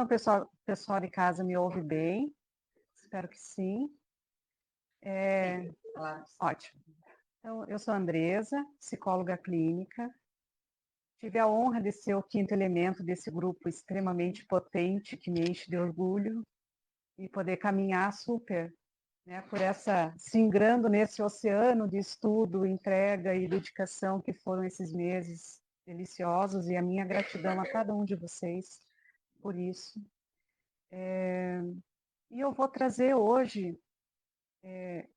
Então, pessoal de casa me ouve bem? Espero que sim. Ótimo. Então, eu sou a Andresa, psicóloga clínica. Tive a honra de ser o quinto elemento desse grupo extremamente potente, que me enche de orgulho, e poder caminhar super, né, por singrando nesse oceano de estudo, entrega e dedicação que foram esses meses deliciosos, e a minha gratidão a cada um de vocês por isso. E eu vou trazer hoje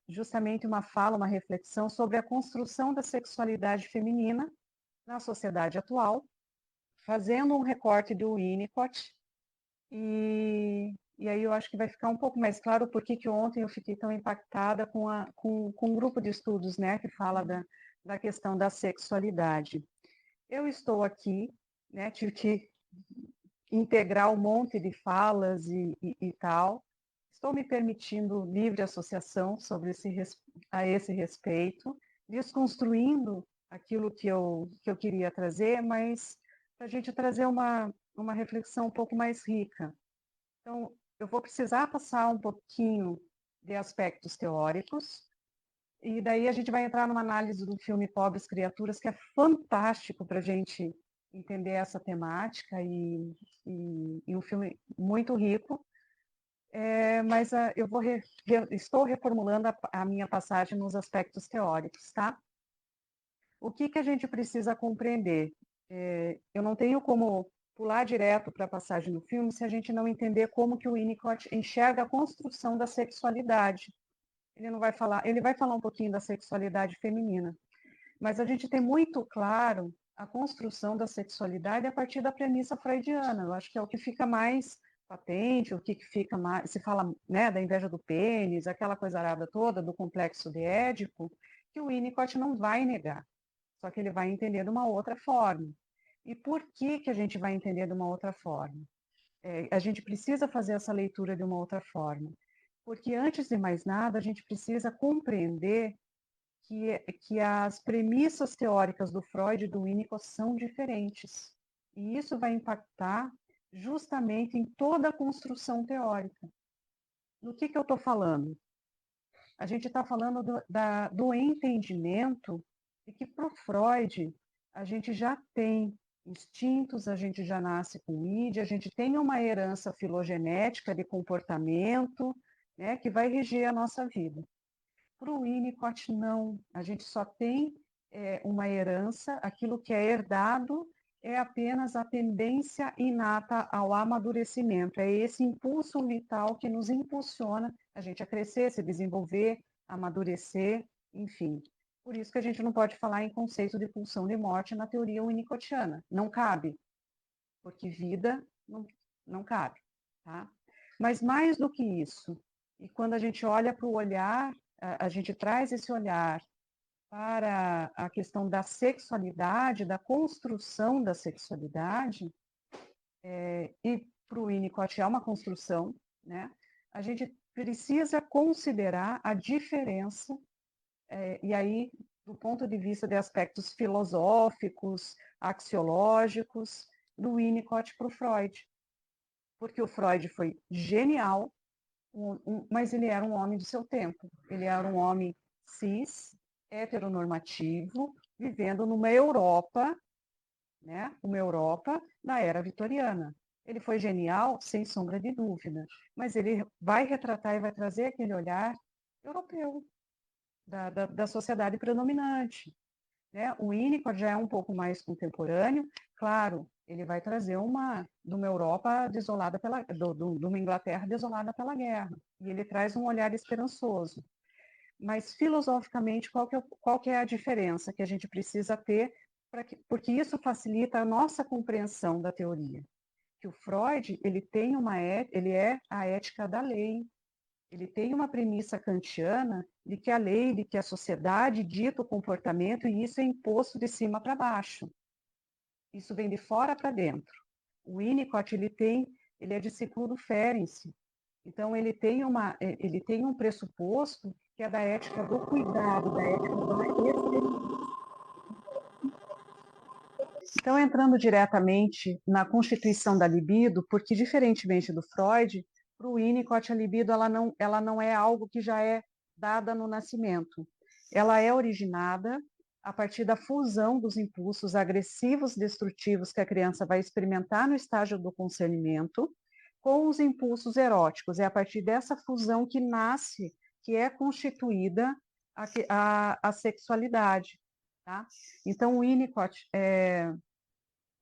justamente uma fala, uma reflexão sobre a construção da sexualidade feminina na sociedade atual, fazendo um recorte do Winnicott, e aí eu acho que vai ficar um pouco mais claro por que ontem eu fiquei tão impactada com um grupo de estudos, né, que fala da questão da sexualidade. Eu estou aqui, né, tive que integrar um monte de falas e tal. Estou me permitindo livre associação a esse respeito, desconstruindo aquilo que eu queria trazer, mas para a gente trazer uma reflexão um pouco mais rica. Então, eu vou precisar passar um pouquinho de aspectos teóricos, e daí a gente vai entrar numa análise do filme Pobres Criaturas, que é fantástico para a gente entender essa temática, e um filme muito rico. Mas estou reformulando a minha passagem nos aspectos teóricos, tá? O que a gente precisa compreender? Eu não tenho como pular direto para a passagem do filme se a gente não entender como que o Winnicott enxerga a construção da sexualidade. Ele vai falar um pouquinho da sexualidade feminina, mas a gente tem muito claro a construção da sexualidade a partir da premissa freudiana. Eu acho que é o que fica mais patente, o que fica mais... Se fala, né, da inveja do pênis, aquela coisa arada toda, do complexo de Édipo, que o Winnicott não vai negar, só que ele vai entender de uma outra forma. E por que a gente vai entender de uma outra forma? A gente precisa fazer essa leitura de uma outra forma, porque antes de mais nada, a gente precisa compreender que as premissas teóricas do Freud e do Winnicott são diferentes. E isso vai impactar justamente em toda a construção teórica. No que eu estou falando? A gente está falando do entendimento de que, para o Freud, a gente já tem instintos, a gente já nasce com id, a gente tem uma herança filogenética de comportamento, né, que vai reger a nossa vida. Para o Winnicott, não. A gente só tem uma herança, aquilo que é herdado é apenas a tendência inata ao amadurecimento. É esse impulso vital que nos impulsiona a gente a crescer, se desenvolver, amadurecer, enfim. Por isso que a gente não pode falar em conceito de pulsão de morte na teoria winnicottiana. Não cabe, porque vida não cabe. Tá? Mas mais do que isso, e quando a gente olha para o olhar, a gente traz esse olhar para a questão da sexualidade, da construção da sexualidade, e para o Winnicott é uma construção, né? A gente precisa considerar a diferença, e aí, do ponto de vista de aspectos filosóficos, axiológicos, do Winnicott para o Freud. Porque o Freud foi genial, mas ele era um homem do seu tempo. Ele era um homem cis, heteronormativo, vivendo numa Europa, né? Uma Europa na era vitoriana. Ele foi genial, sem sombra de dúvida, mas ele vai retratar e vai trazer aquele olhar europeu, da sociedade predominante. Né? O Winnicott já é um pouco mais contemporâneo, claro, ele vai trazer de uma Europa desolada de uma Inglaterra desolada pela guerra, e ele traz um olhar esperançoso. Mas, filosoficamente, qual que é a diferença que a gente precisa ter, porque isso facilita a nossa compreensão da teoria? Que o Freud, ele é a ética da lei, ele tem uma premissa kantiana de que a lei, de que a sociedade dita o comportamento, e isso é imposto de cima para baixo. Isso vem de fora para dentro. O Winnicott, ele é discípulo do Ferenczi. Então, ele tem um pressuposto que é da ética do cuidado, da ética da Então, entrando diretamente na constituição da libido, porque diferentemente do Freud, para o Winnicott a libido ela não é algo que já é dada no nascimento. Ela é originada a partir da fusão dos impulsos agressivos destrutivos que a criança vai experimentar no estágio do concernimento com os impulsos eróticos. É a partir dessa fusão que nasce, que é constituída a sexualidade. Tá? Então, o Winnicott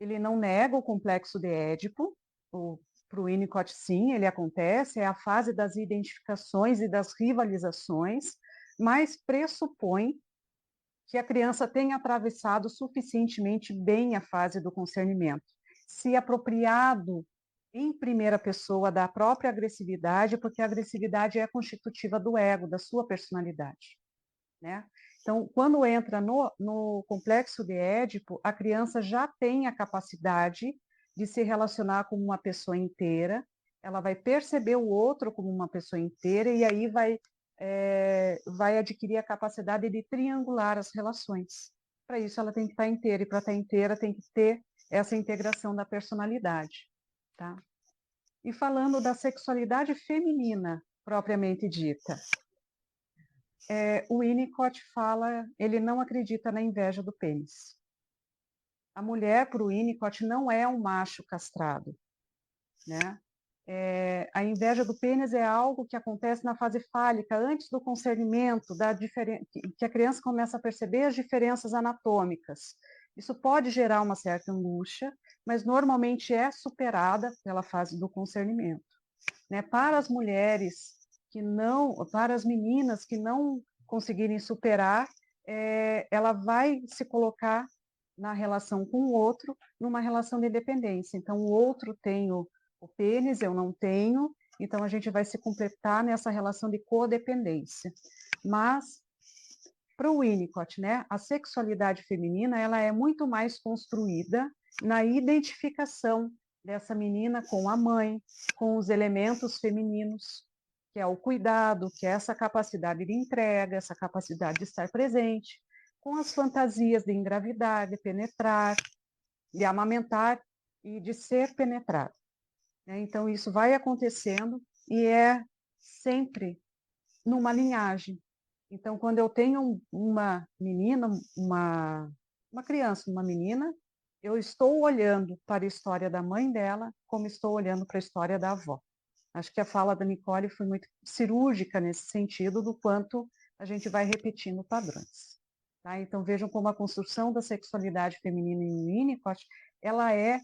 ele não nega o complexo de Édipo, para o Winnicott sim, ele acontece, é a fase das identificações e das rivalizações, mas pressupõe que a criança tenha atravessado suficientemente bem a fase do concernimento, se apropriado em primeira pessoa da própria agressividade, porque a agressividade é constitutiva do ego, da sua personalidade, né? Então, quando entra no complexo de Édipo, a criança já tem a capacidade de se relacionar com uma pessoa inteira, ela vai perceber o outro como uma pessoa inteira e aí vai adquirir a capacidade de triangular as relações. Para isso, ela tem que estar inteira, e para estar inteira tem que ter essa integração da personalidade. Tá? E falando da sexualidade feminina, propriamente dita, o Winnicott fala, ele não acredita na inveja do pênis. A mulher, para o Winnicott, não é um macho castrado, né? A inveja do pênis é algo que acontece na fase fálica, antes do concernimento, que a criança começa a perceber as diferenças anatômicas. Isso pode gerar uma certa angústia, mas normalmente é superada pela fase do concernimento. Né? Para as mulheres para as meninas que não conseguirem superar, ela vai se colocar na relação com o outro, numa relação de dependência. Então, o outro tem o pênis, eu não tenho, então a gente vai se completar nessa relação de codependência. Mas, para o Winnicott, né, a sexualidade feminina ela é muito mais construída na identificação dessa menina com a mãe, com os elementos femininos, que é o cuidado, que é essa capacidade de entrega, essa capacidade de estar presente, com as fantasias de engravidar, de penetrar, de amamentar e de ser penetrado. Então, isso vai acontecendo e é sempre numa linhagem. Então, quando eu tenho uma menina, uma criança, uma menina, eu estou olhando para a história da mãe dela como estou olhando para a história da avó. Acho que a fala da Nicole foi muito cirúrgica nesse sentido, do quanto a gente vai repetindo padrões. Tá? Então, vejam como a construção da sexualidade feminina em Winnicott, ela é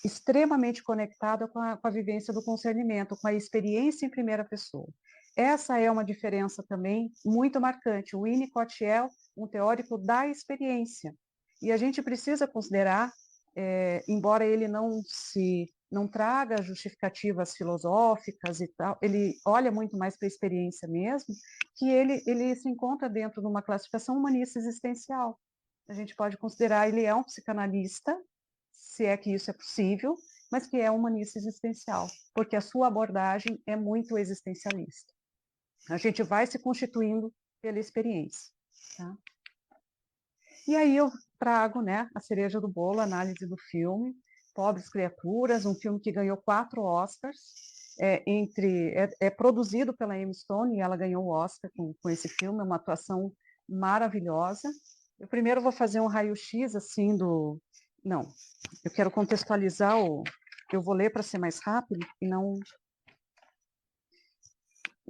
extremamente conectada com a vivência do concernimento, com a experiência em primeira pessoa. Essa é uma diferença também muito marcante. O Winnicott é um teórico da experiência. E a gente precisa considerar, embora ele não traga justificativas filosóficas e tal, ele olha muito mais para a experiência mesmo, que ele se encontra dentro de uma classificação humanista existencial. A gente pode considerar ele é um psicanalista, se é que isso é possível, mas que é humanista existencial, porque a sua abordagem é muito existencialista. A gente vai se constituindo pela experiência. Tá? E aí eu trago, né, a cereja do bolo, a análise do filme, Pobres Criaturas, um filme que ganhou 4 Oscars, é produzido pela Emma Stone e ela ganhou o Oscar com esse filme, é uma atuação maravilhosa. Eu primeiro vou fazer um raio-x assim não, eu quero contextualizar eu vou ler para ser mais rápido e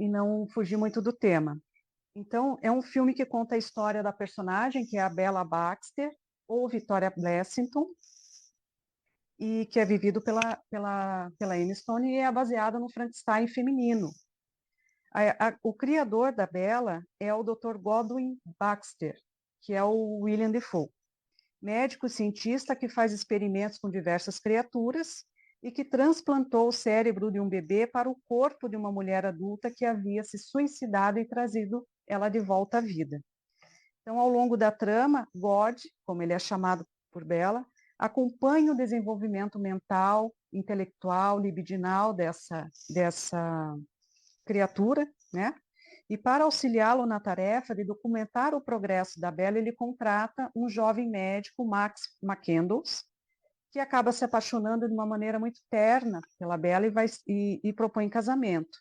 não fugir muito do tema. Então, é um filme que conta a história da personagem, que é a Bella Baxter, ou Victoria Blessington, e que é vivido pela Emma Stone e é baseada no Frankenstein feminino. O criador da Bella é o Dr. Godwin Baxter, que é o William Defoe, médico cientista que faz experimentos com diversas criaturas e que transplantou o cérebro de um bebê para o corpo de uma mulher adulta que havia se suicidado e trazido ela de volta à vida. Então, ao longo da trama, God, como ele é chamado por Bella, acompanha o desenvolvimento mental, intelectual, libidinal dessa criatura, né? E para auxiliá-lo na tarefa de documentar o progresso da Bella, ele contrata um jovem médico, Max McCandles, que acaba se apaixonando de uma maneira muito terna pela Bella e propõe casamento.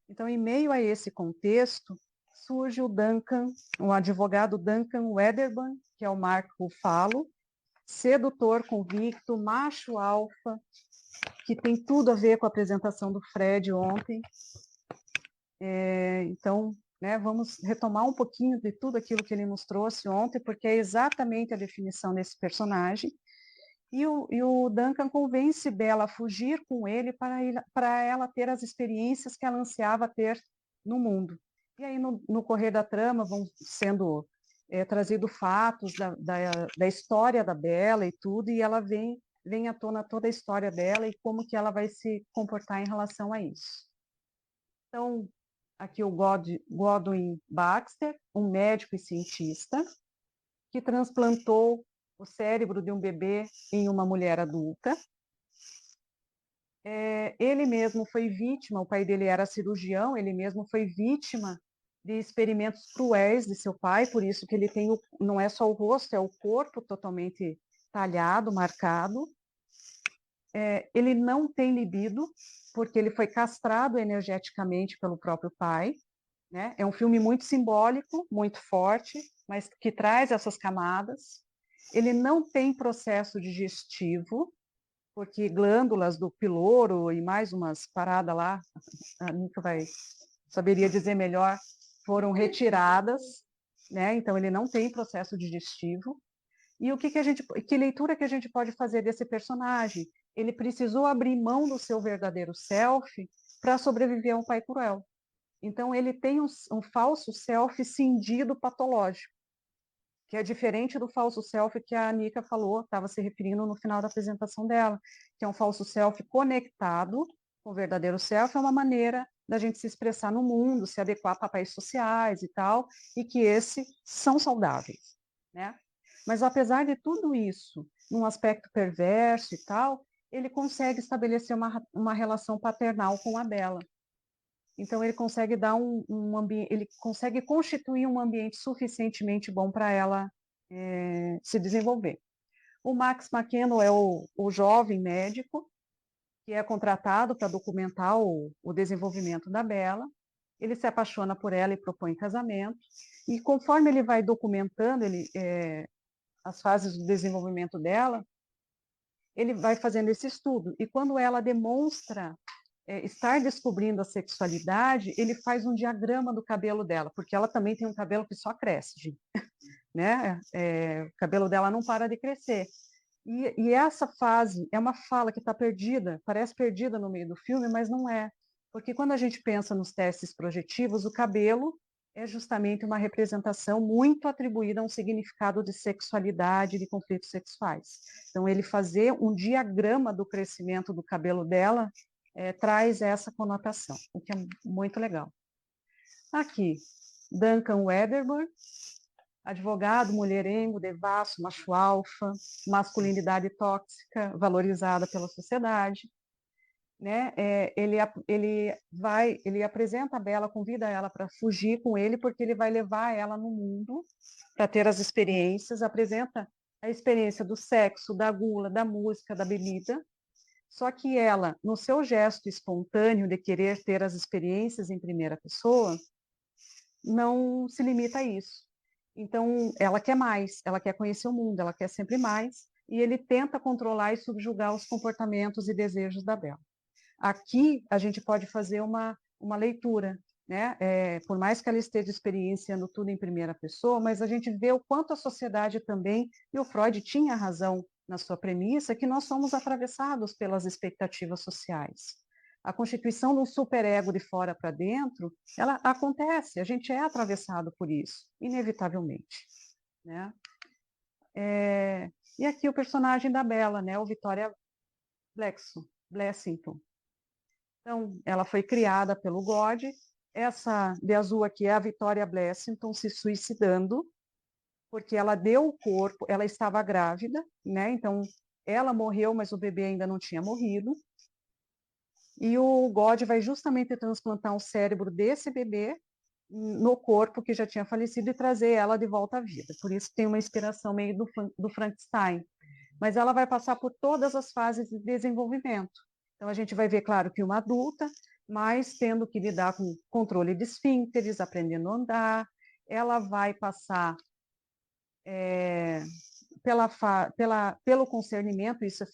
Então, em meio a esse contexto, surge o advogado Duncan Wedderburn, que é o Mark Ruffalo, sedutor, convicto, macho alfa, que tem tudo a ver com a apresentação do Fred ontem. Então, né, vamos retomar um pouquinho de tudo aquilo que ele nos trouxe ontem, porque é exatamente a definição desse personagem. E o Duncan convence Bella a fugir com ele para ela ter as experiências que ela ansiava ter no mundo. E aí, no correr da trama, vão sendo trazidos fatos da história da Bella e tudo, e ela vem à tona toda a história dela e como que ela vai se comportar em relação a isso. Então, aqui o Godwin Baxter, um médico e cientista, que transplantou o cérebro de um bebê em uma mulher adulta. Ele mesmo foi vítima, o pai dele era cirurgião, ele mesmo foi vítima de experimentos cruéis de seu pai, por isso que ele tem, não é só o rosto, é o corpo totalmente talhado, marcado. Ele não tem libido, porque ele foi castrado energeticamente pelo próprio pai, né? É um filme muito simbólico, muito forte, mas que traz essas camadas. Ele não tem processo digestivo, porque glândulas do piloro e mais umas paradas lá, a Nica saberia dizer melhor, foram retiradas, né? Então ele não tem processo digestivo. E que leitura que a gente pode fazer desse personagem? Ele precisou abrir mão do seu verdadeiro self para sobreviver a um pai cruel. Então, ele tem um falso self cindido patológico, que é diferente do falso self que a Anica falou, estava se referindo no final da apresentação dela, que é um falso self conectado com o verdadeiro self, é uma maneira da gente se expressar no mundo, se adequar a papéis sociais e tal, e que esses são saudáveis, né? Mas apesar de tudo isso, num aspecto perverso e tal, ele consegue estabelecer uma relação paternal com a Bella. Então ele consegue dar ele consegue constituir um ambiente suficientemente bom para ela se desenvolver. O Max McKenna é o jovem médico que é contratado para documentar o desenvolvimento da Bella. Ele se apaixona por ela e propõe casamento. E conforme ele vai documentando as fases do desenvolvimento dela, ele vai fazendo esse estudo. E quando ela demonstra estar descobrindo a sexualidade, ele faz um diagrama do cabelo dela, porque ela também tem um cabelo que só cresce, gente, né? O cabelo dela não para de crescer. E essa fase é uma fala que está perdida, parece perdida no meio do filme, mas não é. Porque quando a gente pensa nos testes projetivos, o cabelo é justamente uma representação muito atribuída a um significado de sexualidade, de conflitos sexuais. Então, ele fazer um diagrama do crescimento do cabelo dela traz essa conotação, o que é muito legal. Aqui, Duncan Wedderburn, advogado, mulherengo, devasso, macho alfa, masculinidade tóxica, valorizada pela sociedade. Né? Ele apresenta a Bella, convida ela para fugir com ele, porque ele vai levar ela no mundo para ter as experiências, apresenta a experiência do sexo, da gula, da música, da bebida, só que ela, no seu gesto espontâneo de querer ter as experiências em primeira pessoa, não se limita a isso. Então, ela quer mais, ela quer conhecer o mundo, ela quer sempre mais, e ele tenta controlar e subjugar os comportamentos e desejos da Bella. Aqui, a gente pode fazer uma leitura, né? Por mais que ela esteja experienciando tudo em primeira pessoa, mas a gente vê o quanto a sociedade também, e o Freud tinha razão na sua premissa, que nós somos atravessados pelas expectativas sociais. A constituição do superego de fora para dentro, ela acontece, a gente é atravessado por isso, inevitavelmente, né? E aqui o personagem da Bella, né? O Victoria Blessington. Então, ela foi criada pelo God. Essa de azul aqui é a Victoria Blessington se suicidando, porque ela deu o corpo, ela estava grávida, né? Então, ela morreu, mas o bebê ainda não tinha morrido. E o God vai justamente transplantar o cérebro desse bebê no corpo que já tinha falecido e trazer ela de volta à vida. Por isso tem uma inspiração meio do Frankenstein. Mas ela vai passar por todas as fases de desenvolvimento. Então a gente vai ver, claro, que uma adulta, mas tendo que lidar com controle de esfíncteres, aprendendo a andar, ela vai passar pelo concernimento, isso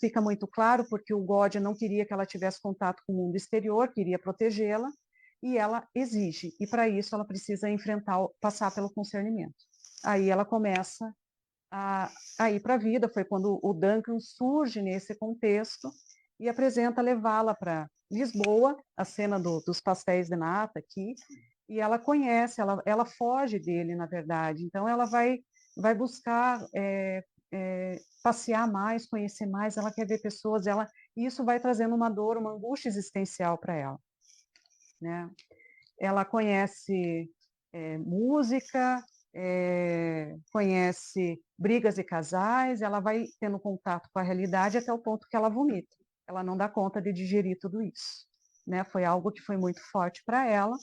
fica muito claro, porque o God não queria que ela tivesse contato com o mundo exterior, queria protegê-la, e ela exige, e para isso ela precisa passar pelo concernimento. Aí ela começa a ir para a vida, foi quando o Duncan surge nesse contexto e apresenta levá-la para Lisboa, a cena dos pastéis de nata aqui, e ela conhece, ela foge dele, na verdade, então ela vai buscar passear mais, conhecer mais, ela quer ver pessoas, e isso vai trazendo uma dor, uma angústia existencial para ela, né? Ela conhece música, conhece brigas de casais, ela vai tendo contato com a realidade até o ponto que ela vomita. Ela não dá conta de digerir tudo isso, né? Foi algo que foi muito forte para ela.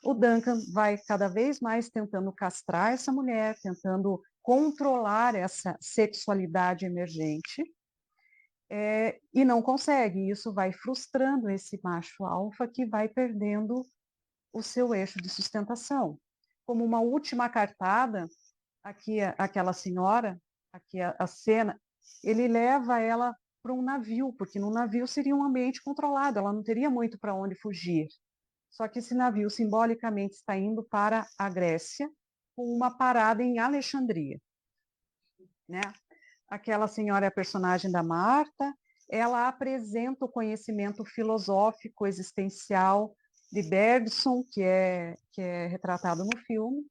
O Duncan vai cada vez mais tentando castrar essa mulher, tentando controlar essa sexualidade emergente, e não consegue. Isso vai frustrando esse macho alfa que vai perdendo o seu eixo de sustentação. Como uma última cartada, aqui aquela senhora, aqui a cena, ele leva ela para um navio, porque no navio seria um ambiente controlado, ela não teria muito para onde fugir. Só que esse navio simbolicamente está indo para a Grécia, com uma parada em Alexandria, né? Aquela senhora é a personagem da Marta, ela apresenta o conhecimento filosófico existencial de Bergson, que é retratado no filme,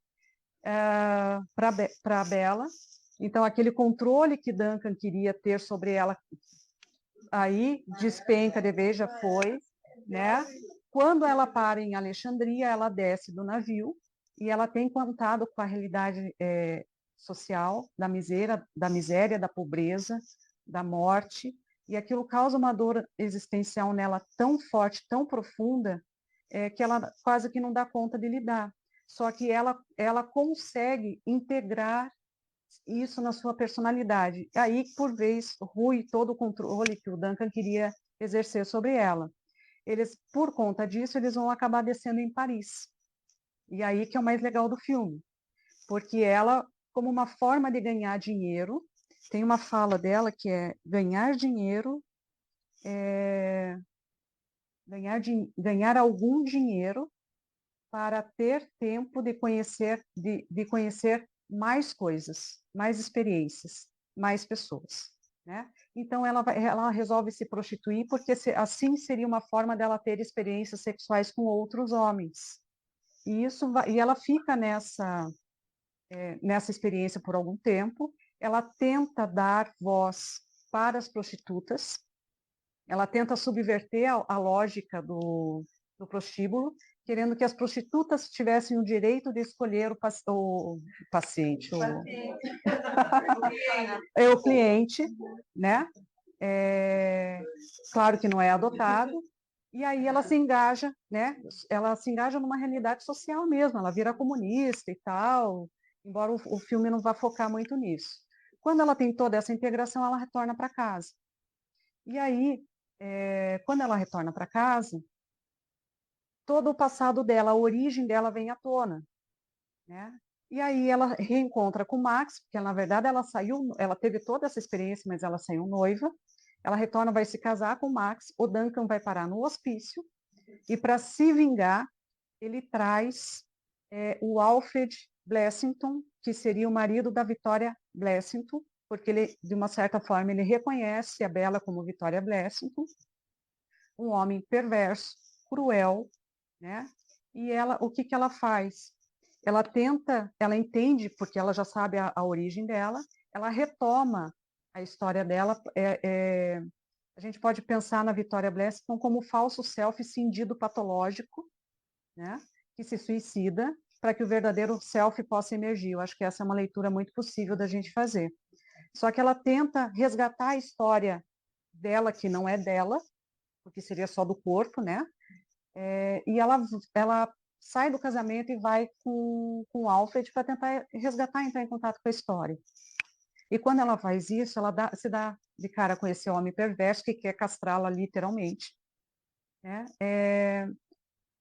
para a Bela. Então, aquele controle que Duncan queria ter sobre ela, aí despenca de vez, já foi, né? Quando ela para em Alexandria, ela desce do navio e ela tem contato com a realidade social da miséria, da pobreza, da morte, e aquilo causa uma dor existencial nela tão forte, tão profunda, que ela quase que não dá conta de lidar. Só que ela consegue integrar isso na sua personalidade. Aí, por vez, rui todo o controle que o Duncan queria exercer sobre ela. Eles, por conta disso, eles vão acabar descendo em Paris. E aí que é o mais legal do filme, porque ela, como uma forma de ganhar dinheiro, tem uma fala dela que é ganhar dinheiro, ganhar algum dinheiro para ter tempo de conhecer mais coisas, mais experiências, mais pessoas, né? Então ela resolve se prostituir porque assim seria uma forma dela ter experiências sexuais com outros homens. E ela fica nessa experiência por algum tempo. Ela tenta dar voz para as prostitutas. Ela tenta subverter a lógica do prostíbulo, querendo que as prostitutas tivessem o direito de escolher o paciente, o cliente, né? Claro que não é adotado. E aí ela se engaja, né? Ela se engaja numa realidade social mesmo. Ela vira comunista e tal, embora o filme não vá focar muito nisso. Quando ela tem toda essa integração, ela retorna para casa. E aí, quando ela retorna para casa, todo o passado dela, a origem dela vem à tona, né? E aí ela reencontra com o Max, porque na verdade ela teve toda essa experiência, mas ela saiu noiva. Ela retorna, vai se casar com o Max, o Duncan vai parar no hospício, e para se vingar, ele traz o Alfred Blessington, que seria o marido da Victoria Blessington, porque ele, de uma certa forma, ele reconhece a Bella como Victoria Blessington, um homem perverso, cruel, né? E o que ela faz? Ela entende, porque ela já sabe a origem dela, ela retoma a história dela. A gente pode pensar na Victoria Blessington como falso self cindido patológico, né? Que se suicida para que o verdadeiro self possa emergir. Eu acho que essa é uma leitura muito possível da gente fazer. Só que ela tenta resgatar a história dela, que não é dela, porque seria só do corpo, né? E ela sai do casamento e vai com o Alfred para tentar resgatar, entrar em contato com a história. E quando ela faz isso, ela se dá de cara com esse homem perverso que quer castrá-la literalmente, né?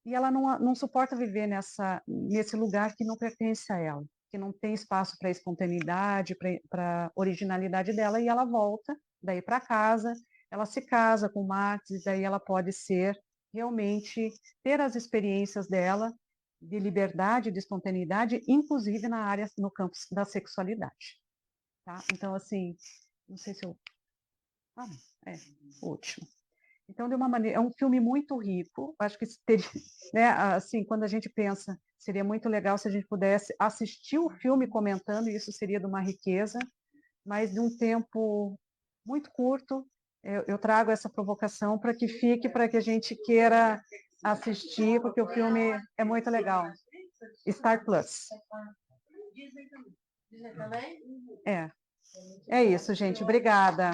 E ela não suporta viver nesse lugar que não pertence a ela, que não tem espaço para a espontaneidade, para a originalidade dela, e ela volta daí para casa, ela se casa com o Max, e daí ela pode ser realmente, ter as experiências dela de liberdade, de espontaneidade, inclusive na área, no campo da sexualidade. Tá? Então, assim, não sei se eu... Ah, último. Então, de uma maneira, é um filme muito rico. Acho que teria, né, assim, quando a gente pensa, seria muito legal se a gente pudesse assistir o filme comentando, e isso seria de uma riqueza, mas de um tempo muito curto. Eu trago essa provocação para que fique, para que a gente queira assistir, porque o filme é muito legal. Star Plus. É isso, gente. Obrigada.